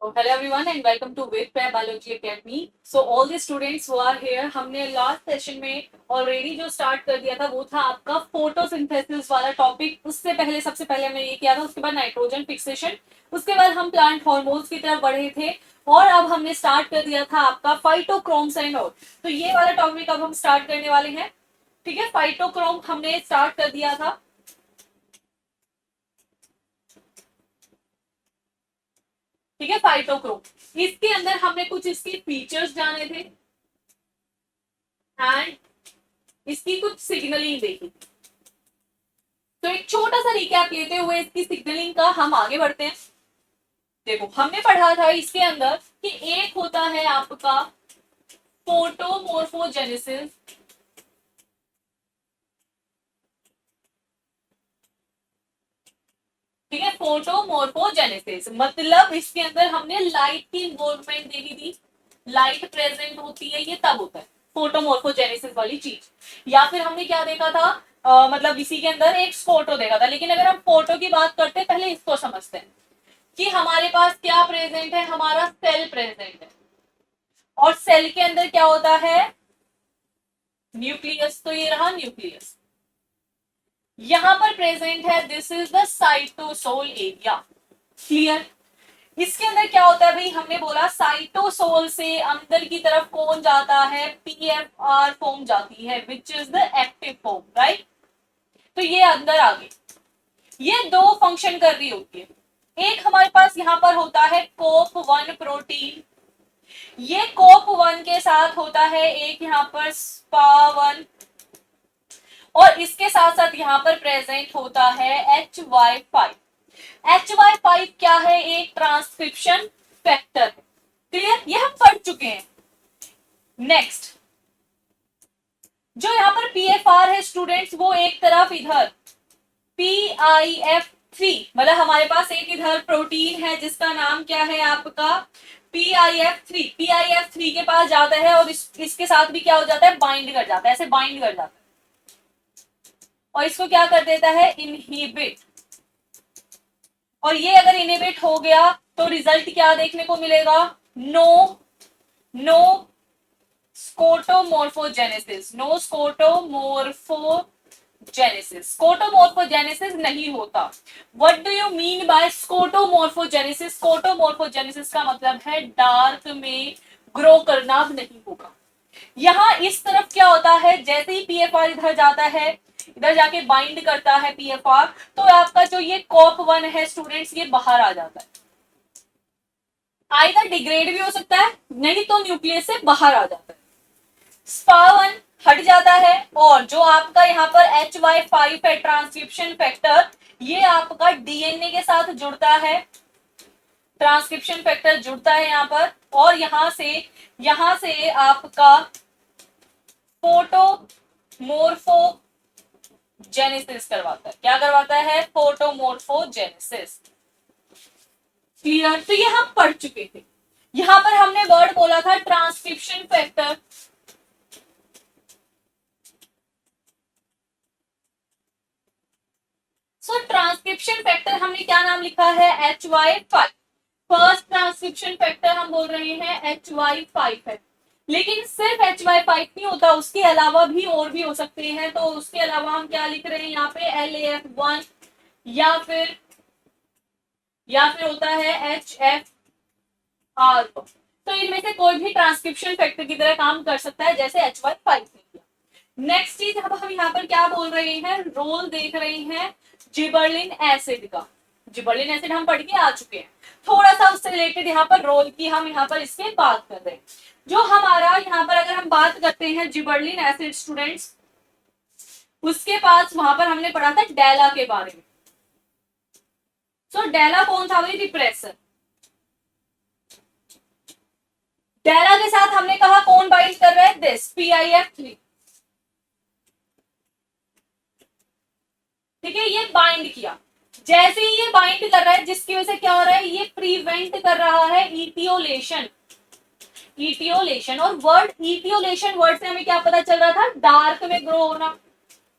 Hello everyone and welcome to Ved Pair Biology Academy. So all the students who are here, हमने last session में already जो start कर दिया था वो था आपका फोटोसिंथेसिस वाला टॉपिक। उससे पहले सबसे पहले हमने ये किया था, उसके बाद नाइट्रोजन फिक्सेशन, उसके बाद हम प्लांट हार्मोन्स की तरफ बढ़े थे और अब हमने स्टार्ट कर दिया था आपका फाइटोक्रोम्स एंड ऑल। तो ये वाला टॉपिक अब हम स्टार्ट करने वाले हैं। ठीक है, फाइटोक्रोम हमने स्टार्ट कर दिया था। ठीक है, फाइटोक्रोम, इसके अंदर हमने कुछ इसके फीचर्स जाने थे एंड इसकी कुछ सिग्नलिंग देखी। तो एक छोटा सा रिकैप लेते हुए इसकी सिग्नलिंग का हम आगे बढ़ते हैं। देखो, हमने पढ़ा था इसके अंदर कि एक होता है आपका फोटोमोर्फोजेनेसिस, ठीक है, फोटोमोर्फोजेनेसिस मतलब इसके अंदर हमने लाइट की इन्वॉल्वमेंट देखी थी। लाइट प्रेजेंट होती है, ये तब होता है फोटोमोर्फोजेनेसिस वाली चीज। या फिर हमने क्या देखा था, मतलब इसी के अंदर एक फोटो देखा था। लेकिन अगर हम फोटो की बात करते हैं, पहले इसको समझते हैं कि हमारे पास क्या प्रेजेंट है। हमारा सेल प्रेजेंट है और सेल के अंदर क्या होता है, न्यूक्लियस। तो ये रहा न्यूक्लियस, यहां पर प्रेजेंट है, this is the cytosol area. Clear. इसके अंदर क्या होता है भाई, हमने बोला साइटोसोल से अंदर की तरफ कौन जाता है, पीएफआर फॉर्म जाती है, which is the active form, right. तो ये अंदर आ गई, ये दो फंक्शन कर रही होती है। एक हमारे पास यहां पर होता है कोप 1 प्रोटीन, ये कोप 1 के साथ होता है एक यहां पर स्पा 1, और इसके साथ साथ यहां पर प्रेजेंट होता है HY5। HY5 क्या है, एक ट्रांसक्रिप्शन फैक्टर है। क्लियर, ये हम पढ़ चुके हैं। नेक्स्ट, जो यहां पर PFR है स्टूडेंट्स, वो एक तरफ इधर PIF3, मतलब हमारे पास एक इधर प्रोटीन है जिसका नाम क्या है आपका PIF3। PIF3 के पास जाता है और इसके साथ भी क्या हो जाता है, बाइंड कर जाता है, ऐसे बाइंड कर जाता है और इसको क्या कर देता है, इनहिबिट। और ये अगर इनहिबिट हो गया तो रिजल्ट क्या देखने को मिलेगा, नो स्कोटोमोर्फोजेनेसिस। नो स्कोटोमोर्फोजेनेसिस, स्कोटोमोर्फोजेनेसिस नहीं होता। What do you mean by skotomorphogenesis? Skotomorphogenesis का मतलब है डार्क में ग्रो करना नहीं होगा। यहां इस तरफ क्या होता है, जैसे ही पीएफआर इधर जाता है, इधर जाके बाइंड करता है पीएफआर, तो आपका जो ये कॉप 1 है स्टूडेंट्स, ये बाहर आ जाता है। आइदर डिग्रेड भी हो सकता है, नहीं तो न्यूक्लियस से बाहर आ जाता है। स्पा 1 हट जाता है और जो आपका यहाँ पर HY5 है ट्रांसक्रिप्शन फैक्टर, ये आपका डीएनए के साथ जुड़ता है, ट्रांसक्रिप्शन फैक्टर जुड़ता है यहाँ पर, और यहां से आपका फोटोमोर्फोजेनेसिस करवाता है। क्या करवाता है, फोटोमोर्फोजेनेसिस। क्लियर। तो ये हम पढ़ चुके थे। यहां पर हमने वर्ड बोला था transcription factor. So transcription factor हमने क्या नाम लिखा है, HY5। फर्स्ट ट्रांसक्रिप्शन फैक्टर हम बोल रहे हैं HY5 है। लेकिन सिर्फ HY5 नहीं होता, उसके अलावा भी और भी हो सकते हैं। तो उसके अलावा हम क्या लिख रहे हैं यहाँ पे, LAF1, या फिर होता है HFR। तो इनमें से कोई भी ट्रांसक्रिप्शन फैक्टर की तरह काम कर सकता है, जैसे HY5 ने किया। नेक्स्ट चीज अब हम यहाँ पर क्या बोल रहे हैं, रोल देख रहे हैं जिबरलिन एसिड का। जिबरलिन एसिड हम पढ़ के आ चुके हैं, थोड़ा सा उससे रिलेटेड यहाँ पर रोल की हम यहाँ पर इसके बात कर रहे हैं। जो हमारा यहाँ पर अगर हम बात करते हैं जिबरलिन एसिड स्टूडेंट्स, उसके पास वहां पर हमने पढ़ा था डेला के बारे में। सो डेला कौन था भाई, रिप्रेसर। डेला के साथ हमने कहा कौन बाइंड कर रहा है, दिस PIF3। ठीक है, ये बाइंड किया। जैसे ही ये बाइंड कर रहा है, जिसकी वजह से क्या हो रहा है, ये प्रिवेंट कर रहा है इटियोलेशन। इटियोलेशन, और वर्ड इटियोलेशन वर्ड से हमें क्या पता चल रहा था, डार्क में ग्रो होना।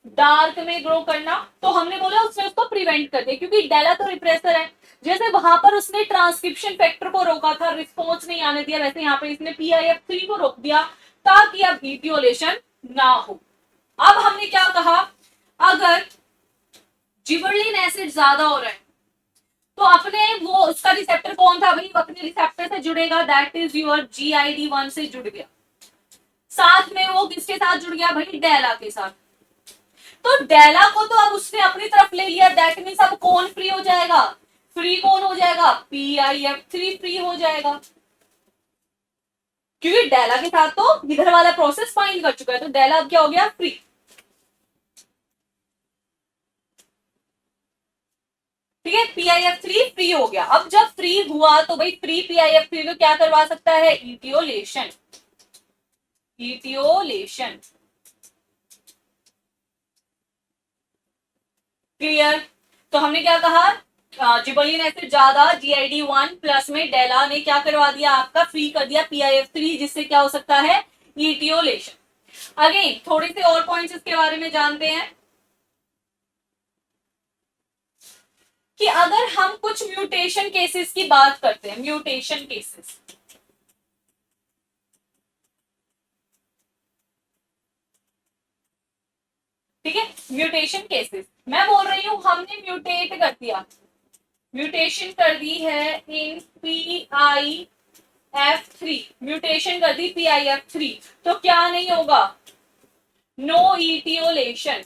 डार्क में ग्रो करना, तो हमने बोला उसने उसको प्रिवेंट कर दिया क्योंकि डेला तो रिप्रेसर है। जैसे वहां पर उसने ट्रांसक्रिप्शन फैक्टर को रोका था, रिस्पॉन्स नहीं आने दिया, वैसे यहाँ पे इसने PIF3 को रोक दिया ताकि अब इटियोलेशन ना हो। अब हमने क्या कहा, अगर जिबरलिन एसिड ज्यादा हो रहा है तो अपने वो उसका रिसेप्टर कौन था भाई, अपने रिसेप्टर से जुड़ेगा, दैट इज योर GID1 से जुड़ गया। साथ में वो किसके साथ जुड़ गया भाई, डेला के साथ। तो डेला को तो अब उसने अपनी तरफ ले लिया, दैट मीन्स अब कौन फ्री हो जाएगा, फ्री कौन हो जाएगा, PIF3 फ्री हो जाएगा, क्योंकि डेला के साथ तो इधर वाला प्रोसेस फाइंड कर चुका है, तो डेला अब क्या हो गया, फ्री। ठीक है, PIF3 फ्री हो गया। अब जब फ्री हुआ तो भाई फ्री PIF3 तो क्या करवा सकता है, इटियोलेशन। Etiolation clear. तो हमने क्या कहा, जिबरलिन एसिड ज्यादा, GID1 प्लस में डेला ने क्या करवा दिया, आपका फ्री कर दिया PIF3, जिससे क्या हो सकता है, इटियोलेशन। अगेन थोड़े से और पॉइंट्स इसके बारे में जानते हैं कि अगर हम कुछ म्यूटेशन केसेस की बात करते हैं, म्यूटेशन केसेस, ठीक है, म्यूटेशन केसेस मैं बोल रही हूं, हमने म्यूटेट कर दिया, म्यूटेशन कर दी है इन PIF3, म्यूटेशन कर दी PIF3, तो क्या नहीं होगा, नो इटियोलेशन।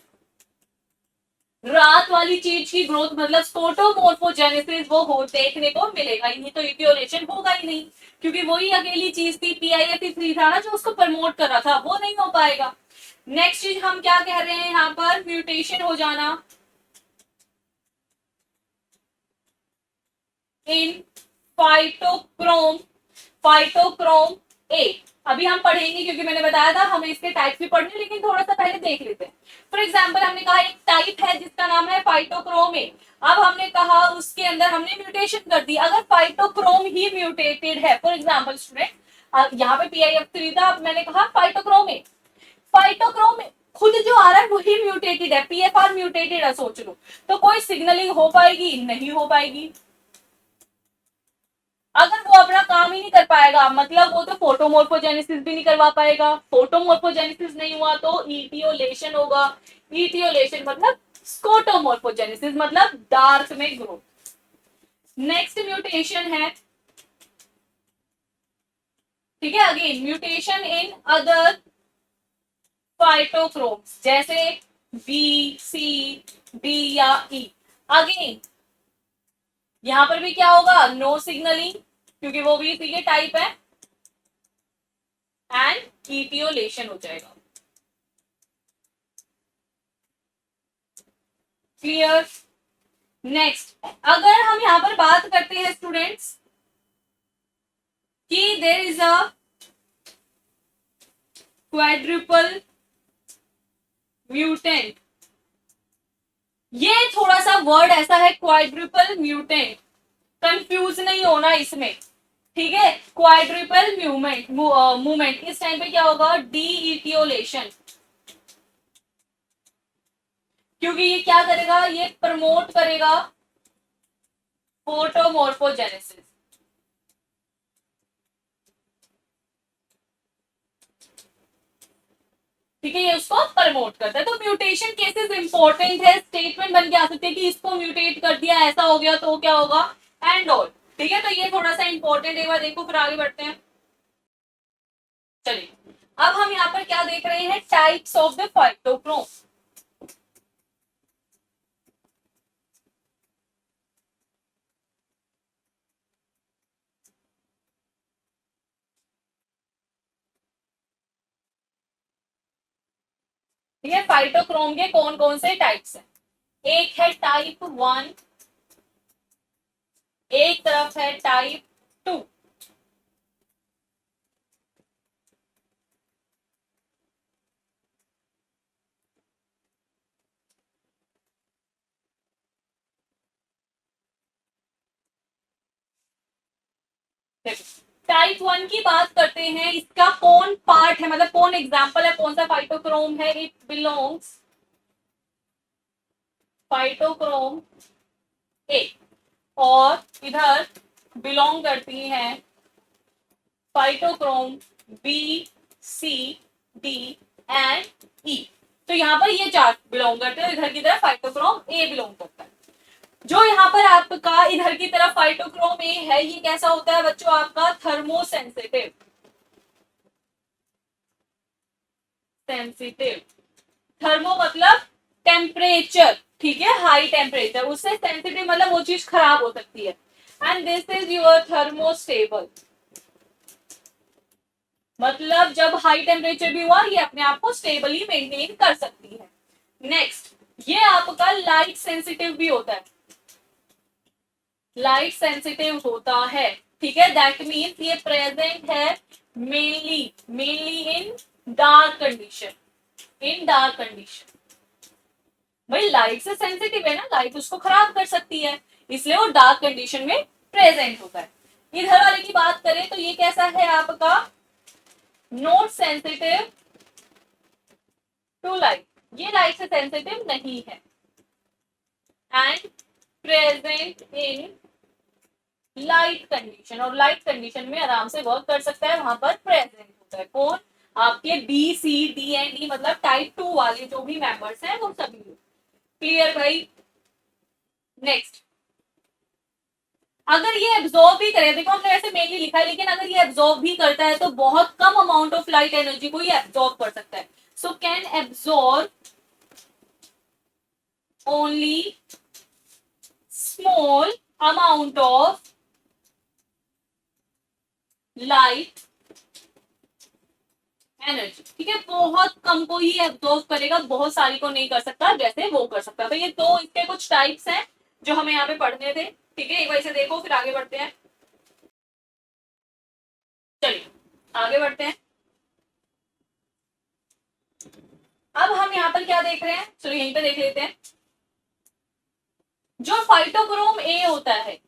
रात वाली चीज की ग्रोथ मतलब स्कोटोमोर्फोजेनेसिस वो हो देखने को मिलेगा ही नहीं, तो इटियोलेशन होगा ही नहीं, क्योंकि वही अकेली चीज थी, PIF3 था ना जो उसको प्रमोट कर रहा था, वो नहीं हो पाएगा। नेक्स्ट चीज हम क्या कह रहे हैं यहाँ पर, म्यूटेशन हो जाना इन फाइटोक्रोम, फाइटोक्रोम ए। अभी हम पढ़ेंगे क्योंकि मैंने बताया था हमें इसके टाइप्स भी पढ़ने, लेकिन थोड़ा सा पहले देख लेते हैं। फॉर एग्जाम्पल हमने कहा एक टाइप है जिसका नाम है फाइटोक्रोम ए। अब हमने कहा उसके अंदर हमने म्यूटेशन कर दी, अगर फाइटोक्रोम ही म्यूटेटेड है, फॉर एग्जाम्पल स्टूडेंट यहाँ पे PIF3 था, अब मैंने कहा फाइटोक्रोम ए, फाइटोक्रोम खुद जो आ रहा है वही म्यूटेटेड है, PFR म्यूटेटेड है, सोच लो, तो कोई सिग्नलिंग हो पाएगी, नहीं हो पाएगी। अगर वो अपना काम ही नहीं कर पाएगा, मतलब वो तो फोटोमोर्फोजेनेसिस भी नहीं करवा पाएगा, फोटोमोर्फोजेनेसिस नहीं हुआ तो इटियोलेशन होगा, इटियोलेशन मतलब स्कोटोमोर्फोजेनेसिस मतलब डार्क में ग्रोथ। नेक्स्ट म्यूटेशन है, ठीक है, अगेन म्यूटेशन इन अदर फाइटोक्रोम्स जैसे B, C, D या E। अगेन यहां पर भी क्या होगा, नो सिग्नलिंग, क्योंकि वो भी इसी के टाइप है, एंड इटियोलेशन हो जाएगा। क्लियर। नेक्स्ट अगर हम यहां पर बात करते हैं स्टूडेंट्स कि there is a quadruple mutant, ये थोड़ा सा वर्ड ऐसा है क्वाड्रुपल म्यूटेंट, कंफ्यूज नहीं होना इसमें, ठीक है, क्वाड्रुपल मूवमेंट इस टाइम पे क्या होगा, डी इटियोलेशन, क्योंकि ये क्या करेगा, ये प्रमोट करेगा फोटोमोर्फोजेनेसिस, ठीक है, ये उसको प्रमोट करता है। तो म्यूटेशन केसेस इंपॉर्टेंट है, स्टेटमेंट बन के आ सकते हैं कि इसको म्यूटेट कर दिया, ऐसा हो गया तो क्या होगा, एंड ऑल, ठीक है, तो ये थोड़ा सा इंपॉर्टेंट है, देखो फिर आगे बढ़ते हैं। चलिए अब हम यहाँ पर क्या देख रहे हैं, टाइप्स ऑफ द फाइटोक्रोम। ठीक है, फाइटोक्रोम के कौन कौन से टाइप्स हैं, एक है टाइप 1, एक तरफ है टाइप 2। टाइप 1 की बात करते हैं, इसका कौन पार्ट है, मतलब कौन एग्जाम्पल है, कौन सा फाइटोक्रोम है, इट बिलोंग्स फाइटोक्रोम ए, और इधर बिलोंग करती हैं phytochrome B, C, D and E. तो यहाँ पर ये चार बिलोंग करते हैं, इधर की तरफ फाइटोक्रोम ए बिलोंग करता है। जो यहाँ पर आपका इधर की तरफ फाइटोक्रोम ए है, ये कैसा होता है बच्चों, आपका थर्मोसेंसिटिव। सेंसिटिव, थर्मो मतलब टेम्परेचर, ठीक है, हाई टेम्परेचर, उससे सेंसिटिव मतलब वो चीज खराब हो सकती है। And this is your thermostable, मतलब जब हाई टेम्परेचर भी हुआ ये अपने आप को स्टेबली मेंटेन कर सकती है। नेक्स्ट, ये आपका लाइट सेंसिटिव भी होता है, लाइट सेंसिटिव होता है, ठीक है। दैट मीन्स ये प्रेजेंट है मेनली इन डार्क कंडीशन, इन डार्क कंडीशन। भाई लाइट से सेंसिटिव है ना, लाइट उसको खराब कर सकती है, इसलिए वो डार्क कंडीशन में प्रेजेंट होता है। इधर वाले की बात करें तो ये कैसा है आपका, नॉट सेंसिटिव टू लाइट, ये लाइट से सेंसिटिव नहीं है। And present in light condition, और लाइट कंडीशन में आराम से वर्क कर सकता है, वहां पर प्रेजेंट होता है। कौन, आपके B C D and D, मतलब टाइप 2 वाले जो भी मेंबर्स हैं वो सभी लोग। क्लियर भाई। नेक्स्ट, अगर ये एब्जॉर्ब भी करे, देखो हमने ऐसे मेनली लिखा है, लेकिन अगर ये एब्जॉर्ब भी करता है तो बहुत कम अमाउंट ऑफ लाइट एनर्जी को ये एब्जॉर्ब कर सकता है। So can absorb only small amount of light energy, ठीक है, बहुत कम को ही एब्जॉर्ब करेगा, बहुत सारी को नहीं कर सकता जैसे वो कर सकता। तो ये दो इसके कुछ टाइप्स हैं जो हमें यहाँ पे पढ़ने थे, ठीक है, एक बार इसे देखो फिर आगे बढ़ते हैं। चलिए आगे बढ़ते हैं। अब हम यहाँ पर क्या देख रहे हैं, चलो यहीं पे देख लेते हैं। जो फाइटोक्रोम ए होता है,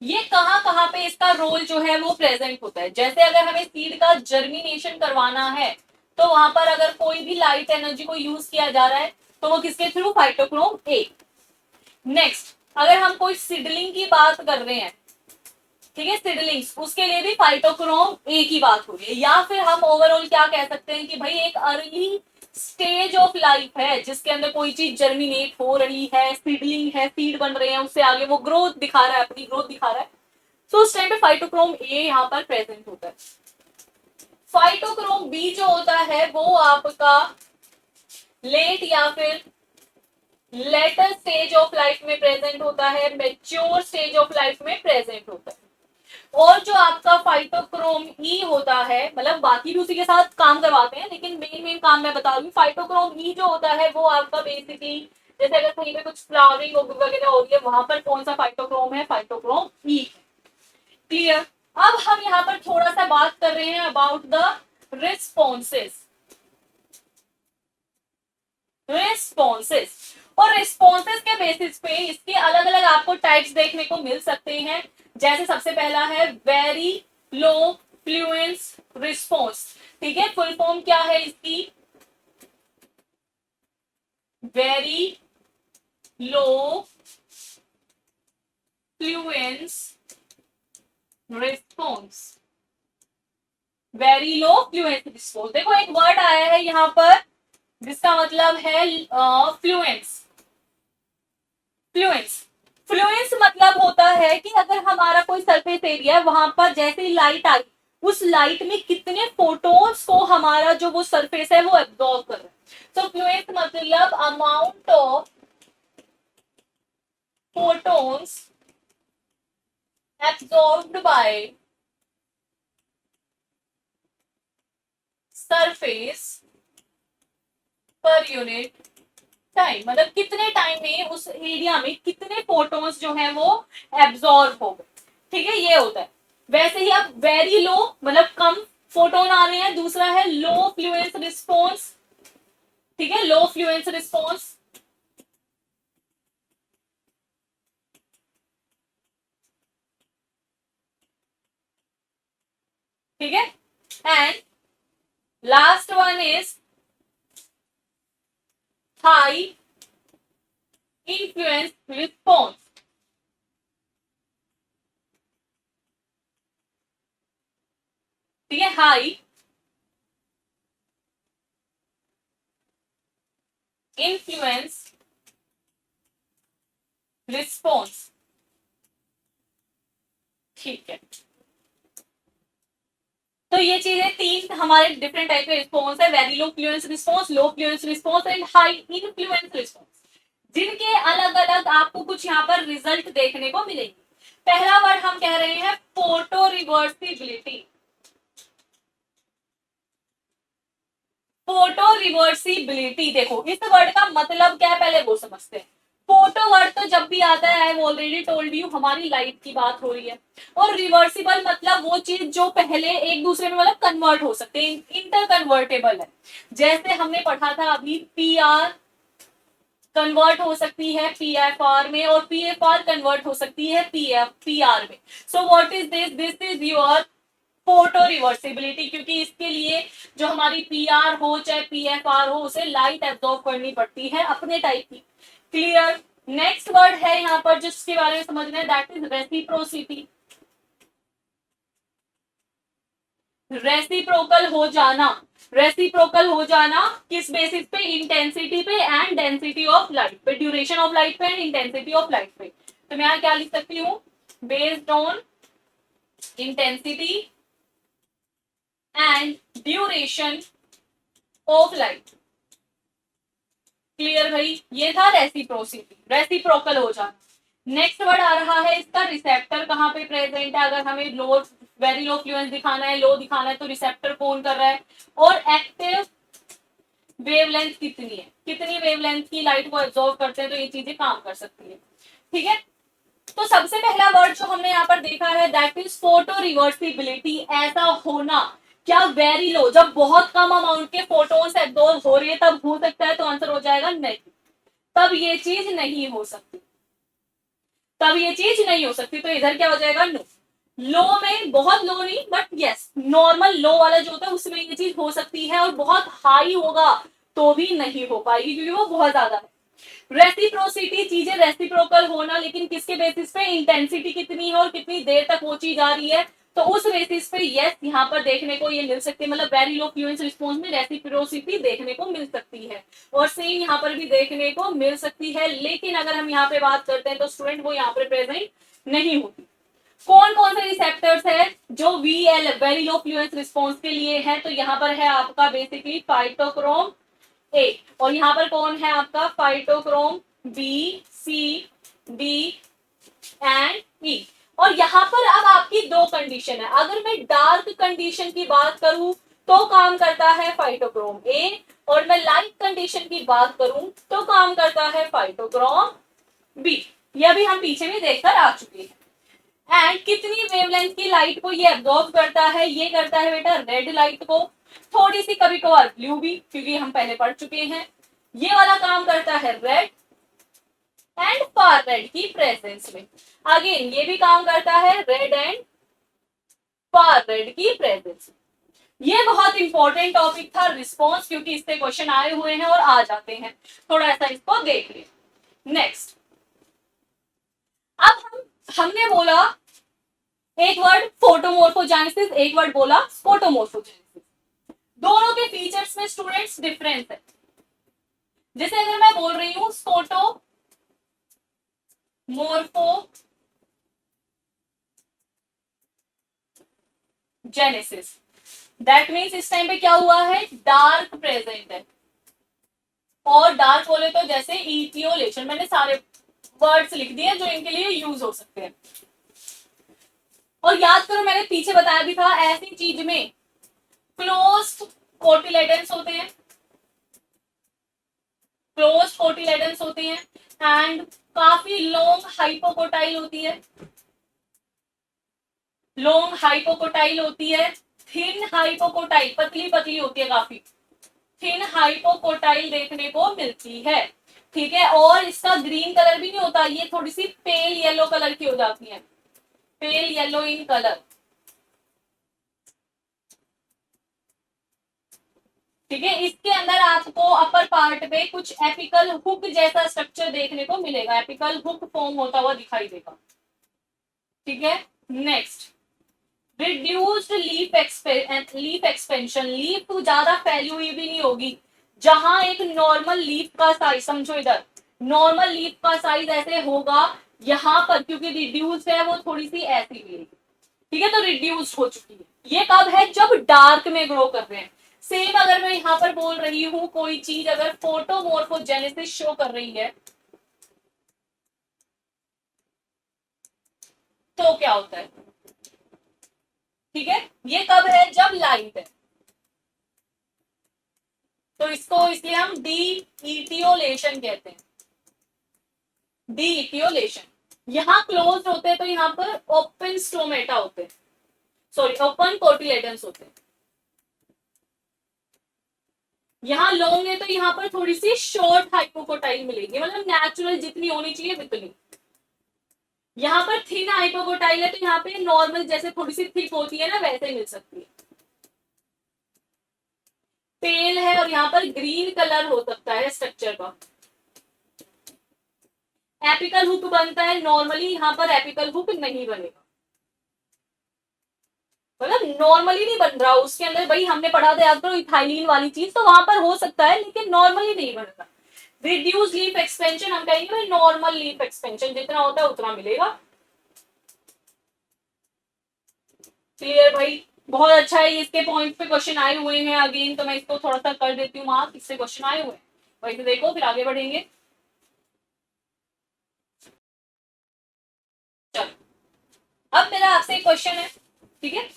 ये कहाँ कहाँ पे इसका रोल जो है वो प्रेजेंट होता है। जैसे अगर हमें सीड का जर्मिनेशन करवाना है, तो वहां पर अगर कोई भी लाइट एनर्जी को यूज किया जा रहा है तो वो किसके थ्रू, फाइटोक्रोम ए। नेक्स्ट, अगर हम कोई सीडलिंग की बात कर रहे हैं, ठीक है, सीडलिंग्स, उसके लिए भी फाइटोक्रोम ए की बात हो रही है। या फिर हम ओवरऑल क्या कह सकते हैं कि भाई एक अर्ली स्टेज ऑफ लाइफ है जिसके अंदर कोई चीज जर्मिनेट हो रही है, सीडलिंग है, सीड बन रहे हैं, उससे आगे वो ग्रोथ दिखा रहा है, अपनी ग्रोथ दिखा रहा है, तो उस टाइम पे फाइटोक्रोम ए यहाँ पर प्रेजेंट होता है। फाइटोक्रोम बी जो होता है वो आपका लेट या फिर लेटर स्टेज ऑफ लाइफ में प्रेजेंट होता है, मेच्योर स्टेज ऑफ लाइफ में प्रेजेंट होता है। और जो आपका फाइटोक्रोम ई होता है, मतलब बाकी भी उसी के साथ काम करवाते हैं, लेकिन मेन काम मैं बता दूं, फाइटोक्रोम ई जो होता है वो आपका बेसिकली, जैसे अगर कहीं पे कुछ फ्लावरिंग वगैरह हो रही है, वहां पर कौन सा फाइटोक्रोम है, फाइटोक्रोम ई। क्लियर। अब हम यहाँ पर थोड़ा सा बात कर रहे हैं अबाउट द रिस्पॉन्सेस। रिस्पॉन्सेस, और रिस्पॉन्सेस के बेसिस पे इसके अलग अलग आपको टाइप्स देखने को मिल सकते हैं। जैसे सबसे पहला है वेरी लो फ्लुएंस रिस्पॉन्स, ठीक है, फुल फॉर्म क्या है इसकी, very low Fluence response, very low Fluence response. देखो एक वर्ड आया है यहाँ पर जिसका मतलब है फ्लुएंस। फ्लुएंस, फ्लुएंस मतलब होता है कि अगर हमारा कोई सरफेस एरिया है, वहां पर जैसे ही लाइट आई, उस लाइट में कितने फोटोन्स को हमारा जो वो सरफेस है वो एब्जॉर्ब कर रहा है। तो फ्लुएंस मतलब amount of photons absorbed by surface per unit time, मतलब कितने टाइम में उस एरिया में कितने फोटोन्स जो है वो एब्जॉर्ब हो गए, ठीक है, ये होता है। वैसे ही अब वेरी लो मतलब कम फोटोन आ रहे हैं, दूसरा है लो फ्लुएंस रिस्पॉन्स, ठीक है, लो फ्लुएंस रिस्पॉन्स। ठीक है, and last one is high influence response, ठीक है, हाई इन्फ्लुएंस रिस्पॉन्स, ठीक है। तो ये चीजें तीन हमारे डिफरेंट टाइप के रिस्पॉन्स है, very low Fluence response, low Fluence response and high influence response, जिनके अलग अलग आपको कुछ यहाँ पर रिजल्ट देखने को मिलेंगे। पहला वर्ड हम कह रहे हैं फोटो रिवर्सिबिलिटी। फोटो रिवर्सिबिलिटी, देखो इस वर्ड का मतलब क्या है पहले वो समझते हैं। फोटो वर्ड तो जब भी आता है, I have already told you, हमारी लाइट की बात हो रही है। और रिवर्सिबल मतलब वो चीज जो पहले एक दूसरे में मतलब कन्वर्ट हो सकते हैं, इंटर कन्वर्टेबल है। जैसे हमने पढ़ा था अभी, पी आर कन्वर्ट हो सकती है PFR में, और PFR कन्वर्ट हो सकती है PR में। So what is this, this is your photo reversibility, क्योंकि इसके लिए जो हमारी PR हो चाहे PFR हो, उसे लाइट एब्जॉर्ब करनी पड़ती है अपने टाइप की। क्लियर। नेक्स्ट वर्ड है यहाँ पर जिसके बारे में समझना है, दैट इज रेसिप्रोसिटी। रेसिप्रोकल हो जाना, रेसिप्रोकल हो जाना किस बेसिस पे, इंटेंसिटी पे एंड डेंसिटी ऑफ लाइट पे, ड्यूरेशन ऑफ लाइट पे एंड इंटेंसिटी ऑफ लाइट पे। तो मैं यहाँ क्या लिख सकती हूँ, based on intensity and duration of light. Clear भाई, ये था रेसिप्रोसिटी, रेसिप्रोकल हो जाना। नेक्स्ट वर्ड आ रहा है इसका, रिसेप्टर कहाँ पे प्रेजेंट है। अगर हमें लो वेरी लो फ्लुएंस दिखाना है, लो दिखाना है, तो रिसेप्टर कौन कर रहा है, और एक्टिव वेवलेंथ कितनी है, कितनी वेवलेंथ की लाइट को एब्जॉर्ब करते हैं, तो ये चीजें काम कर सकती है। ठीक है, तो सबसे पहला वर्ड जो हमने यहाँ पर देखा है, दैट इज फोटो रिवर्सिबिलिटी। ऐसा होना क्या, वेरी लो, जब बहुत कम अमाउंट के फोटोन्स एब्जॉर्ब हो रही है तब हो सकता है, तो आंसर हो जाएगा नहीं, तब ये चीज नहीं हो सकती, तब ये चीज नहीं हो सकती। तो इधर क्या हो जाएगा, नो। लो में बहुत लो नहीं, बट यस नॉर्मल लो वाला जो होता है उसमें ये चीज हो सकती है, और बहुत हाई होगा तो भी नहीं हो पाएगी क्योंकि वो बहुत ज्यादा है। रेसिप्रोसिटी, चीजें रेसिप्रोकल होना, लेकिन किसके बेसिस पे, इंटेंसिटी कितनी है और कितनी देर तक वो चीज आ रही है, तो उस बेसिस पे यस यहाँ पर देखने को ये मिल सकती है, मतलब वेरी लो फ्लुएंस रिस्पॉन्स में रेसिप्रोसिटी देखने को मिल सकती है, और सेम यहाँ पर भी देखने को मिल सकती है। लेकिन अगर हम यहाँ पे बात करते हैं तो स्टूडेंट वो यहाँ पर प्रेजेंट नहीं होती। कौन कौन से रिसेप्टर्स है जो VL very low Fluence response के लिए है, तो यहाँ पर है आपका बेसिकली फाइटोक्रोम A, और यहाँ पर कौन है आपका, phytochrome B, C, D and E। और यहाँ पर अब आपकी दो कंडीशन है, अगर मैं डार्क कंडीशन की बात करूं तो काम करता है फाइटोक्रोम A, और मैं लाइट कंडीशन की बात करूं तो काम करता है फाइटोक्रोम B। यह भी हम पीछे में देखकर आ चुके हैं। एंड कितनी वेवलेंथ की लाइट को ये एब्जॉर्ब करता है, ये करता है बेटा रेड लाइट को, थोड़ी सी कभी कभार ब्लू भी, क्योंकि हम पहले पढ़ चुके हैं। ये वाला काम करता है रेड एंड फार रेड की प्रेजेंस में। अगेन ये भी काम करता है रेड एंड फार रेड की प्रेजेंस में। ये बहुत इंपॉर्टेंट टॉपिक था रिस्पॉन्स, क्योंकि इससे क्वेश्चन आए हुए हैं और आ जाते हैं, थोड़ा सा इसको देख लें। नेक्स्ट, अब हमने बोला एक वर्ड फोटोमोर्फोजेनेसिस, एक वर्ड बोला फोटोमोर्फोजेनेसिस। दोनों के फीचर्स में स्टूडेंट्स डिफरेंस है। जैसे अगर मैं बोल रही हूं फोटोमोर्फोजेनेसिस, दैट मीन्स इस टाइम पे क्या हुआ है, डार्क प्रेजेंट है। और डार्क बोले तो जैसे इथियोलेशन, मैंने सारे वर्ड्स लिख दिए जो इनके लिए यूज हो सकते हैं। और याद करो मैंने पीछे बताया भी था, ऐसी चीज में क्लोज्ड कोटिलेडन्स होते हैं, क्लोज्ड कोटिलेडन्स होते हैं, एंड काफी लॉन्ग हाइपोकोटाइल होती है, लॉन्ग हाइपोकोटाइल होती है, थिन हाइपोकोटाइल पतली पतली होती है, काफी थिन हाइपोकोटाइल देखने को मिलती है। ठीक है, और इसका ग्रीन कलर भी नहीं होता, ये थोड़ी सी पेल येलो कलर की हो जाती है, पेल येलो इन कलर। ठीक है, इसके अंदर आपको अपर पार्ट पे कुछ एपिकल हुक जैसा स्ट्रक्चर देखने को मिलेगा, एपिकल हुक फॉर्म होता हुआ दिखाई देगा। ठीक है, next reduced leaf expansion, leaf तो ज्यादा फैली हुई भी नहीं होगी, जहां एक नॉर्मल लीफ का साइज, समझो इधर नॉर्मल लीफ का साइज ऐसे होगा, यहाँ पर क्योंकि रिड्यूस्ड है वो थोड़ी सी ऐसी भी है। ठीक है, तो रिड्यूस्ड हो चुकी है। ये कब है, जब डार्क में ग्रो कर रहे हैं। सेम अगर मैं यहाँ पर बोल रही हूँ कोई चीज अगर फोटोमोर्फोजेनेसिस शो कर रही है तो क्या होता है। ठीक है, ये कब है, जब लाइट है, तो इसको इसलिए हम डी इटियोलेशन कहते हैं, डी इटियोलेशन। यहाँ क्लोज होते हैं तो यहाँ पर ओपन स्टोमेटा होते हैं, सॉरी ओपन कोटिलेडन्स होते हैं। यहाँ लॉन्ग है तो यहाँ पर थोड़ी सी शॉर्ट हाइपोकोटाइल मिलेगी, मतलब नेचुरल जितनी होनी चाहिए उतनी। यहाँ पर थिन हाइपोकोटाइल है तो यहाँ पे नॉर्मल जैसे थोड़ी सी थिक होती है ना, वैसे मिल सकती है। पेल है और यहाँ पर ग्रीन कलर हो सकता है स्ट्रक्चर का। एपिकल हुक बनता है, नॉर्मली यहाँ पर एपिकल हुक नहीं बनेगा, मतलब नॉर्मली नहीं बन रहा उसके अंदर। भाई हमने पढ़ा था याद करो इथाइलिन वाली चीज, तो वहां पर हो सकता है लेकिन नॉर्मली नहीं बन रहा। रिड्यूस लीफ एक्सपेंशन हम कहेंगे भाई नॉर्मल लीफ एक्सपेंशन जितना होता है उतना मिलेगा। क्लियर भाई, बहुत अच्छा है। इसके पॉइंट पे क्वेश्चन आए हुए हैं अगेन, तो मैं इसको थोड़ा सा कर देती हूँ मार्क, इससे क्वेश्चन आए हुए हैं, वही तो देखो फिर आगे बढ़ेंगे। चलो, अब मेरा आपसे एक क्वेश्चन है, ठीक है।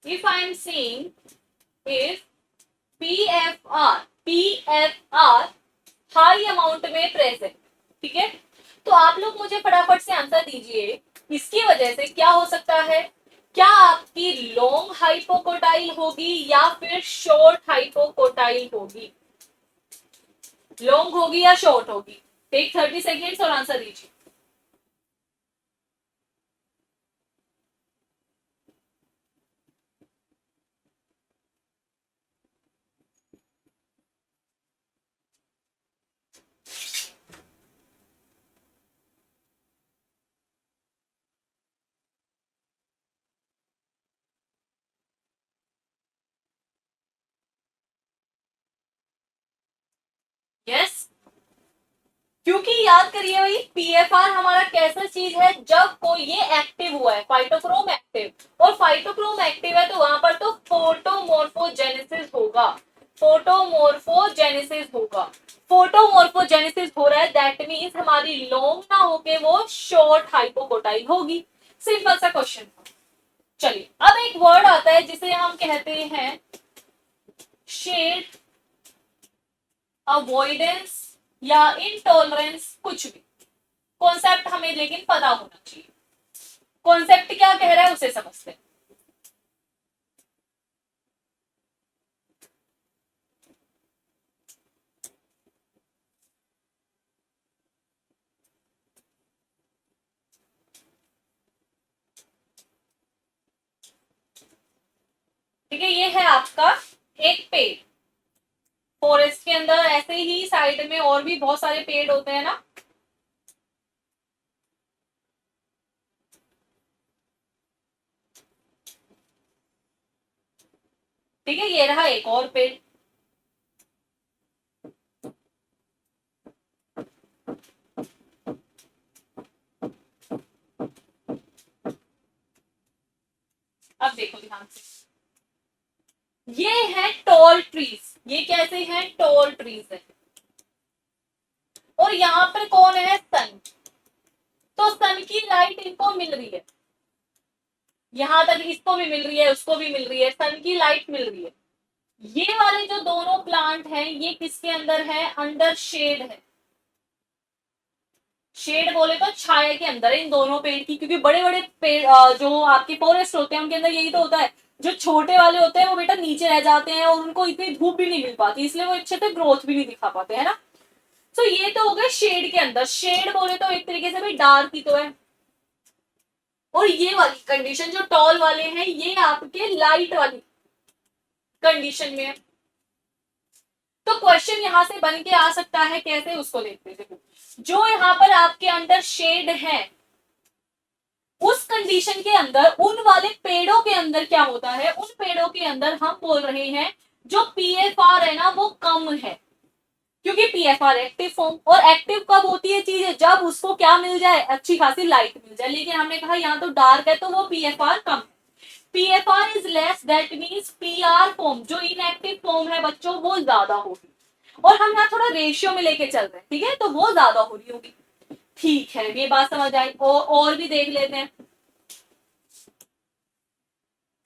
If I am saying if PFR high amount में प्रेजेंट, ठीक है, तो आप लोग मुझे फटाफट से आंसर दीजिए, इसकी वजह से क्या हो सकता है। क्या आपकी लॉन्ग हाइपोकोटाइल होगी या फिर शॉर्ट हाइपोकोटाइल होगी, लॉन्ग होगी या शॉर्ट होगी। टेक 30 सेकेंड्स और आंसर दीजिए। यस, क्योंकि याद करिए भाई पीएफआर हमारा कैसा चीज है, जब कोई ये एक्टिव हुआ है फाइटोक्रोम एक्टिव, और फाइटोक्रोम एक्टिव है तो वहां पर तो फोटोमोर्फोजेनेसिस होगा, फोटोमोर्फोजेनेसिस होगा। फोटोमोर्फोजेनेसिस हो रहा है दैट मीन्स हमारी लॉन्ग ना होके वो शॉर्ट हाइपोकोटाइल होगी। सिंपल सा क्वेश्चन। चलिए अब एक वर्ड आता है जिसे हम कहते हैं शेड अवॉइडेंस या इनटॉलरेंस, कुछ भी कॉन्सेप्ट हमें लेकिन पता होना चाहिए। कॉन्सेप्ट क्या कह रहा है उसे समझते हैं। ठीक है, ये है आपका एक पेड़, फॉरेस्ट के अंदर ऐसे ही साइड में और भी बहुत सारे पेड़ होते हैं ना। ठीक है, ये रहा एक और पेड़, अब देखो ध्यान से, ये है टॉल ट्रीज, ये कैसे हैं, टॉल ट्रीज है, और यहाँ पर कौन है, सन। तो सन की लाइट इनको मिल रही है, यहां तक इसको भी मिल रही है उसको भी मिल रही है, सन की लाइट मिल रही है। ये वाले जो दोनों प्लांट हैं ये किसके अंदर है, अंडर शेड है। शेड बोले तो छाया के अंदर है इन दोनों पेड़ की, क्योंकि बड़े बड़े पेड़ जो आपके फॉरेस्ट होते हैं उनके अंदर यही तो होता है, जो छोटे वाले होते हैं वो बेटा नीचे रह जाते हैं और उनको इतनी धूप भी नहीं मिल पाती, इसलिए वो अच्छे से ग्रोथ भी नहीं दिखा पाते है ना। तो ये तो हो गए शेड के अंदर, शेड बोले तो एक तरीके से भाई डार्क ही तो है। और ये वाली कंडीशन जो टॉल वाले हैं ये आपके लाइट वाली, कंडीशन में है। तो क्वेश्चन यहां से बन के आ सकता है, कैसे उसको देखते हैं। जो यहां पर आपके अंदर शेड है, उस कंडीशन के अंदर उन वाले पेड़ों के अंदर क्या होता है, उन पेड़ों के अंदर हम बोल रहे हैं जो पीएफआर है ना वो कम है, क्योंकि पीएफआर एक्टिव फॉर्म, और एक्टिव कब होती है चीज, जब उसको क्या मिल जाए, अच्छी खासी लाइट मिल जाए। लेकिन हमने कहा यहाँ तो डार्क है तो वो पीएफआर कम है। PFR is less, that means PR form जो इनएक्टिव फॉर्म है बच्चों वो ज्यादा होगी, और हम यहाँ थोड़ा रेशियो में लेके चल रहे हैं, ठीक है, तो वो ज्यादा हो रही होगी। ठीक है, ये बात समझ आई। और भी देख लेते हैं।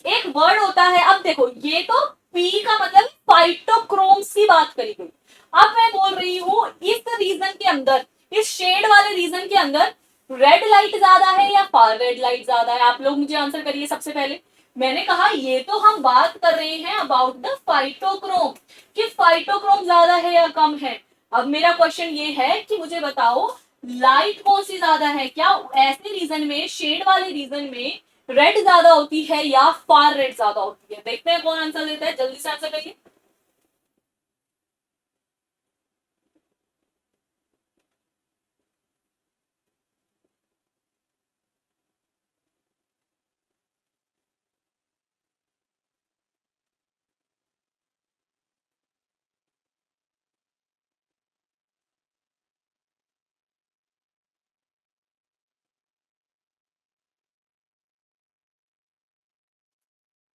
एक वर्ड होता है, अब देखो ये तो पी का मतलब फाइटोक्रोम्स की बात करी गई। अब मैं बोल रही हूं इस रीजन के अंदर, इस शेड वाले रीजन के अंदर रेड लाइट ज्यादा है या फार रेड लाइट ज्यादा है, आप लोग मुझे आंसर करिए सबसे पहले। मैंने कहा ये तो हम बात कर रहे हैं अबाउट द फाइटोक्रोम, कि फाइटोक्रोम ज्यादा है या कम है। अब मेरा क्वेश्चन ये है कि मुझे बताओ लाइट कौन सी ज्यादा है, क्या ऐसे रीजन में, शेड वाले रीजन में रेड ज्यादा होती है या फार रेड ज्यादा होती है। देखते हैं कौन आंसर देता है, जल्दी से आंसर करिए।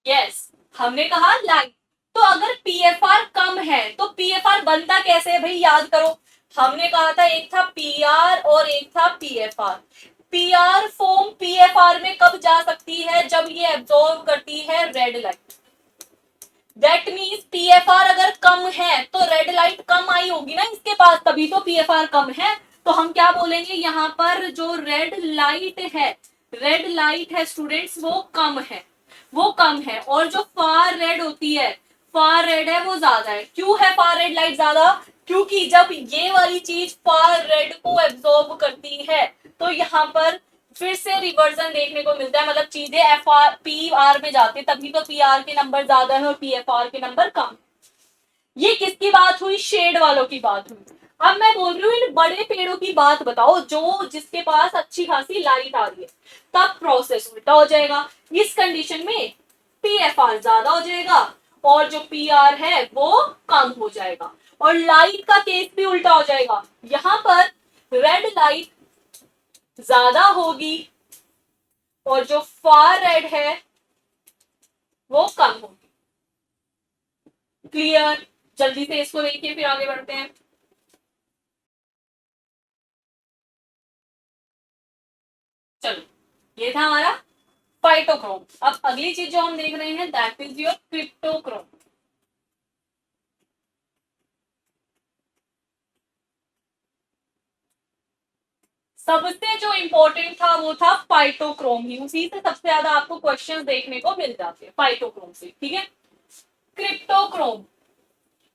यस, हमने कहा लाइट। तो अगर पीएफआर कम है तो पीएफआर बनता कैसे है भाई, याद करो। हमने कहा था एक था पीआर और एक था पीएफआर। पीआर फॉर्म पीएफआर में कब जा सकती है, जब ये एब्जॉर्ब करती है red light. That means PFR अगर कम है तो रेड लाइट कम आई होगी ना इसके पास, तभी तो पीएफआर कम है। तो हम क्या बोलेंगे, यहाँ पर जो रेड लाइट है, रेड लाइट है स्टूडेंट्स वो कम है, वो कम है। और जो फार रेड होती है, फार रेड है वो ज्यादा है। क्यों है फार रेड लाइट ज्यादा, क्योंकि जब ये वाली चीज फार रेड को एब्जॉर्ब करती है तो यहाँ पर फिर से रिवर्जन देखने को मिलता है, मतलब चीजें एफ आर पी आर में जाती है, तभी तो पी आर के नंबर ज्यादा है और पी एफ आर के नंबर कम। ये किसकी बात हुई, शेड वालों की बात हुई। अब मैं बोल रही हूँ इन बड़े पेड़ों की बात बताओ जो जिसके पास अच्छी खासी लाइट आ रही है, तब प्रोसेस उल्टा हो जाएगा। इस कंडीशन में पी एफ आर ज्यादा हो जाएगा और जो पी आर है वो कम हो जाएगा, और लाइट का केस भी उल्टा हो जाएगा। यहां पर रेड लाइट ज्यादा होगी और जो फार रेड है वो कम होगी। क्लियर, जल्दी से इसको देखिए फिर आगे बढ़ते हैं। चलो, ये था हमारा फाइटोक्रोम। अब अगली चीज जो हम देख रहे हैं दैट इज योर क्रिप्टोक्रोम। सबसे जो इंपॉर्टेंट था वो था फाइटोक्रोम ही, उसी से सबसे ज्यादा आपको क्वेश्चंस देखने को मिल जाते हैं फाइटोक्रोम से, ठीक है। क्रिप्टोक्रोम,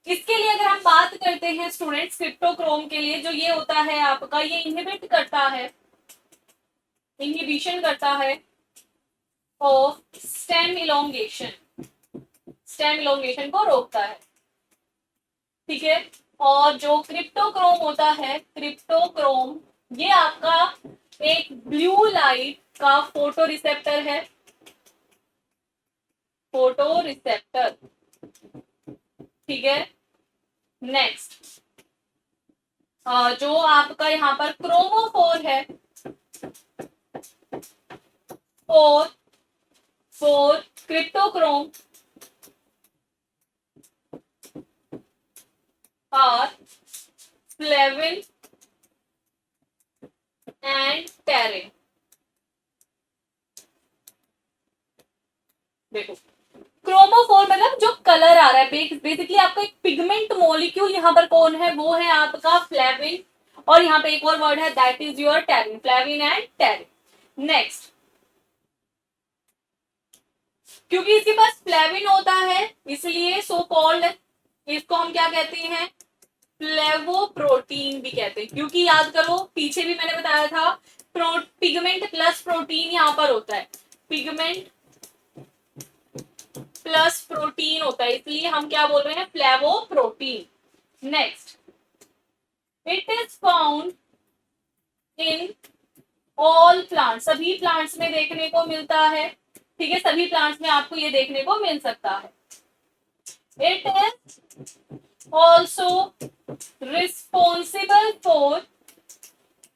इसके लिए अगर हम बात करते हैं स्टूडेंट्स, क्रिप्टोक्रोम के लिए जो ये होता है आपका, ये इनहिबिट करता है, इनहिबिशन करता है of stem elongation, stem elongation को रोकता है, ठीक है। और जो क्रिप्टोक्रोम होता है, क्रिप्टोक्रोम ये आपका एक ब्लू लाइट का फोटो रिसेप्टर है, फोटो रिसेप्टर, ठीक है। नेक्स्ट जो आपका यहाँ पर क्रोमोफोर है, for for cryptochrome are flavin and pterin. देखो क्रोमोफोर मतलब जो कलर आ रहा है, बेसिकली आपका एक पिगमेंट मॉलिक्यूल यहाँ पर कौन है, वो है आपका फ्लेविन, और यहाँ पे एक और वर्ड है that is your टेरिन, flavin and टेरिन। Next, क्योंकि इसके पास फ्लेविन होता है इसलिए सो कॉल्ड, इसको हम क्या कहते हैं, फ्लेवोप्रोटीन भी कहते हैं। क्योंकि याद करो पीछे भी मैंने बताया था पिगमेंट प्लस प्रोटीन यहाँ पर होता है, पिगमेंट प्लस प्रोटीन होता है, इसलिए हम क्या बोल रहे हैं, flavoprotein. Next, it is found in all plants, सभी प्लांट्स में देखने को मिलता है, ठीक है, सभी प्लांट्स में आपको ये देखने को मिल सकता है। It is also responsible for,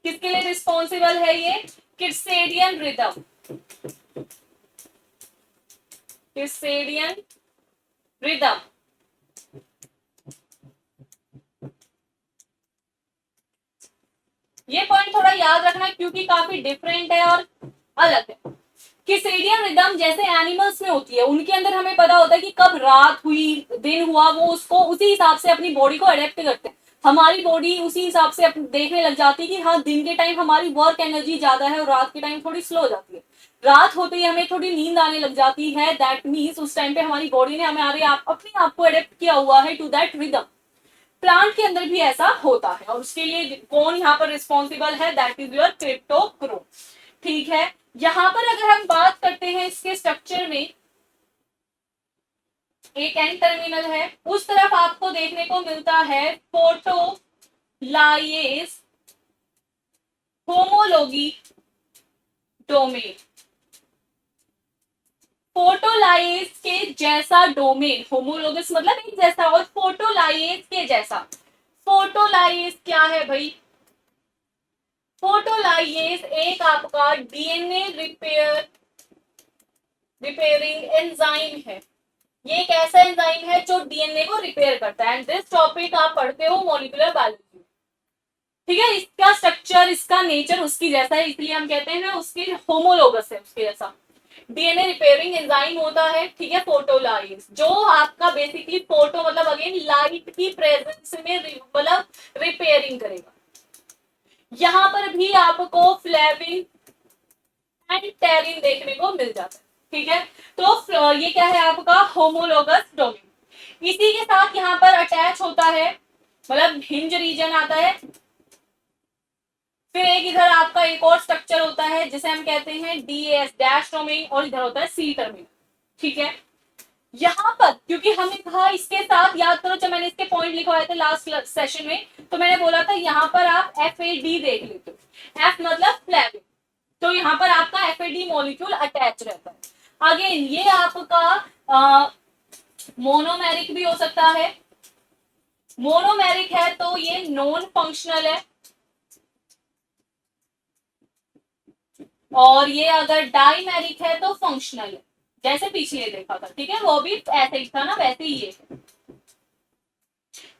किसके लिए रिस्पॉन्सिबल है ये, किर्सेडियन रिदम, किर्सेडियन रिदम। ये पॉइंट थोड़ा याद रखना क्योंकि काफी डिफरेंट है और अलग है। किर्सेडियन रिदम जैसे एनिमल्स में होती है, उनके अंदर हमें पता होता है कि कब रात हुई दिन हुआ, वो उसको उसी हिसाब से अपनी बॉडी को अडेप्ट करते हैं। हमारी बॉडी उसी हिसाब से देखने लग जाती है कि हाँ दिन के टाइम हमारी वर्क एनर्जी ज्यादा है और रात के टाइम थोड़ी स्लो हो जाती है। रात होते ही हमें थोड़ी नींद आने लग जाती है, दैट मीन्स उस टाइम पे हमारी बॉडी ने हमारे अपने आप को अडेप्ट किया हुआ है टू दैट रिदम। प्लांट के अंदर भी ऐसा होता है और उसके लिए कौन यहाँ पर रिस्पॉन्सिबल है, दैट इज योर क्रिप्टोक्रोम। ठीक है, यहां पर अगर हम बात करते हैं इसके स्ट्रक्चर में, एक एन टर्मिनल है, उस तरफ आपको देखने को मिलता है फोटोलाइएज होमोलॉगी डोमेन, फोटोलाइएज के जैसा डोमेन, होमोलोगस मतलब एक जैसा और फोटोलाइएज के जैसा। फोटोलाइएज क्या है भाई, फोटोलाइएज एक आपका डीएनए रिपेयरिंग एंजाइम है। ये एक ऐसा एंजाइम है जो डीएनए को रिपेयर करता है। एंड दिस टॉपिक आप पढ़ते हो मॉलिक्यूलर बायोलॉजी, ठीक है। इसका स्ट्रक्चर, इसका नेचर उसकी जैसा है, इसलिए हम कहते हैं उसके होमोलोगस है, उसके जैसा डीएनए रिपेयरिंग एंजाइम होता है, ठीक है, फोटोलाइज, जो आपका बेसिकली फोटो मतलब अगेन लाइट की प्रेजेंस में मतलब रिपेयरिंग करेगा। यहां पर भी आपको फ्लेविन एंड टेरिन देखने को मिल जाता है, ठीक है। तो ये क्या है आपका होमोलोगस डोमेन। इसी के साथ यहाँ पर अटैच होता है, मतलब हिंज रीजन आता है। फिर एक इधर आपका एक और स्ट्रक्चर होता है जिसे हम कहते हैं डीएस डैश डोमेन, और इधर होता है सी टर्मिनल, ठीक है। यहां पर क्योंकि हमने कहा इसके साथ, याद करो जब मैंने इसके पॉइंट लिखवाए थे लास्ट सेशन में, तो मैंने बोला था यहां पर आप FAD देख लेते हो, एफ मतलब फ्लेविन, तो यहाँ पर आपका FAD मॉलिक्यूल अटैच रहता है। अगेन ये आपका मोनोमेरिक भी हो सकता है, मोनोमेरिक है तो ये नॉन फंक्शनल है, और ये अगर डाइमेरिक है तो फंक्शनल है, जैसे पिछले देखा था, ठीक है, वो भी ऐसे ही था ना, वैसे ही ये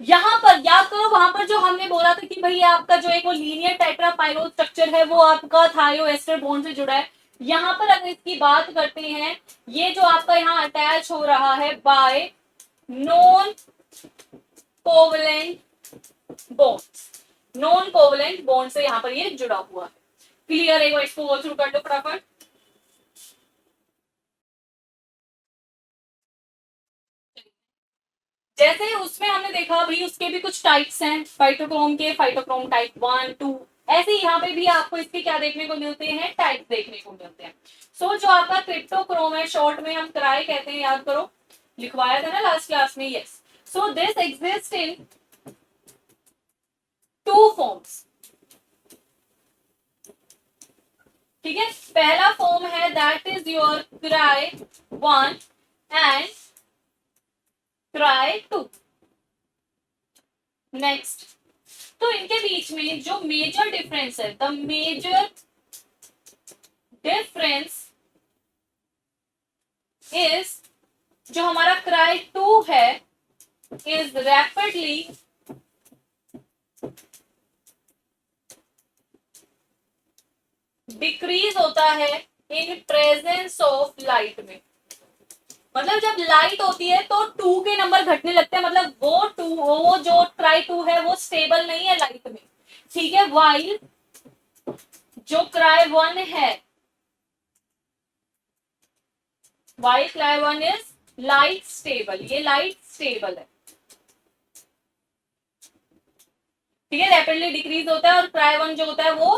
यहां पर याद करो, वहां पर जो हमने बोला था कि भाई आपका जो एक वो लीनियर टेट्रापाइरोल स्ट्रक्चर है वो आपका थायोएस्टर बॉन्ड से जुड़ा है। यहां पर अगर इसकी बात करते हैं, ये जो आपका यहाँ अटैच हो रहा है bye non covalent bond, non covalent bond से यहाँ पर ये जुड़ा हुआ है। क्लियर है, इसको गो थ्रू कर दो फटाफट। जैसे उसमें हमने देखा भाई उसके भी कुछ टाइप्स हैं, फाइटोक्रोम के, फाइटोक्रोम टाइप 1, 2, ऐसे ही यहाँ पे भी आपको इसके क्या देखने को मिलते हैं, टाइप देखने को मिलते हैं। सो जो आपका क्रिप्टोक्रोम है, शॉर्ट में हम क्राई कहते हैं, याद करो लिखवाया था ना लास्ट क्लास में, yes. So this exist in 2 forms, ठीक है। पहला फॉर्म है that is your cry 1 and cry 2। Next, तो इनके बीच में जो मेजर डिफरेंस है, द मेजर डिफरेंस इज, जो हमारा क्राई 2 है इज रैपिडली डिक्रीज होता है इन प्रेजेंस ऑफ लाइट में। मतलब जब लाइट होती है तो 2 के नंबर घटने लगते हैं, मतलब वो जो क्राई 2 है वो स्टेबल नहीं है लाइट में, ठीक है। वाइल जो क्राई 1 है, while cry 1 is light stable, ये लाइट स्टेबल है, ठीक है, रैपिडली डिक्रीज होता है, और क्राई 1 जो होता है वो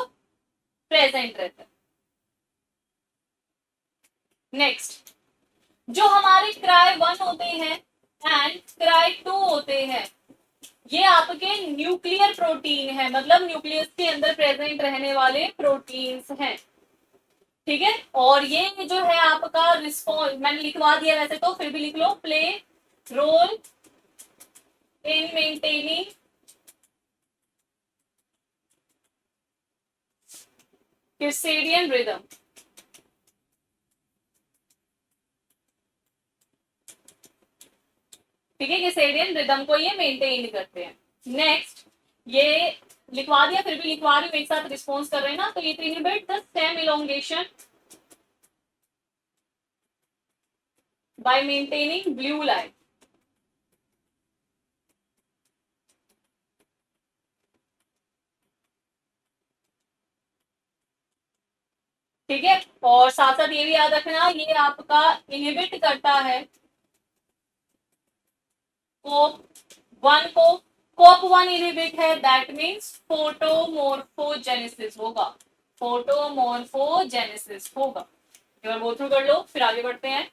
प्रेजेंट रहता है। नेक्स्ट, जो हमारे क्राई 1 होते हैं एंड क्राई 2 होते हैं, ये आपके न्यूक्लियर प्रोटीन है, मतलब न्यूक्लियस के अंदर प्रेजेंट रहने वाले प्रोटीन्स हैं, ठीक है। और ये जो है आपका रिस्पॉन्स, मैंने लिखवा दिया वैसे तो, फिर भी लिख लो, play role in maintaining circadian rhythm, ठीक है, सर्केडियन रिदम को ये मेंटेन करते हैं। नेक्स्ट, ये लिखवा दिया, फिर भी लिखवा रही हूँ, एक साथ रिस्पॉन्स कर रहे हैं ना, तो ये inhibit the stem elongation bye maintaining blue light, ठीक है। और साथ साथ ये भी याद रखना, ये आपका इनहिबिट करता है कोप 1 को, कोप 1 इनहिबिट है, दैट मीन्स फोटोमोर्फोजेनेसिस होगा, फोटोमोर्फोजेनेसिस होगा। एक बार गो थ्रू कर लो, फिर आगे बढ़ते हैं।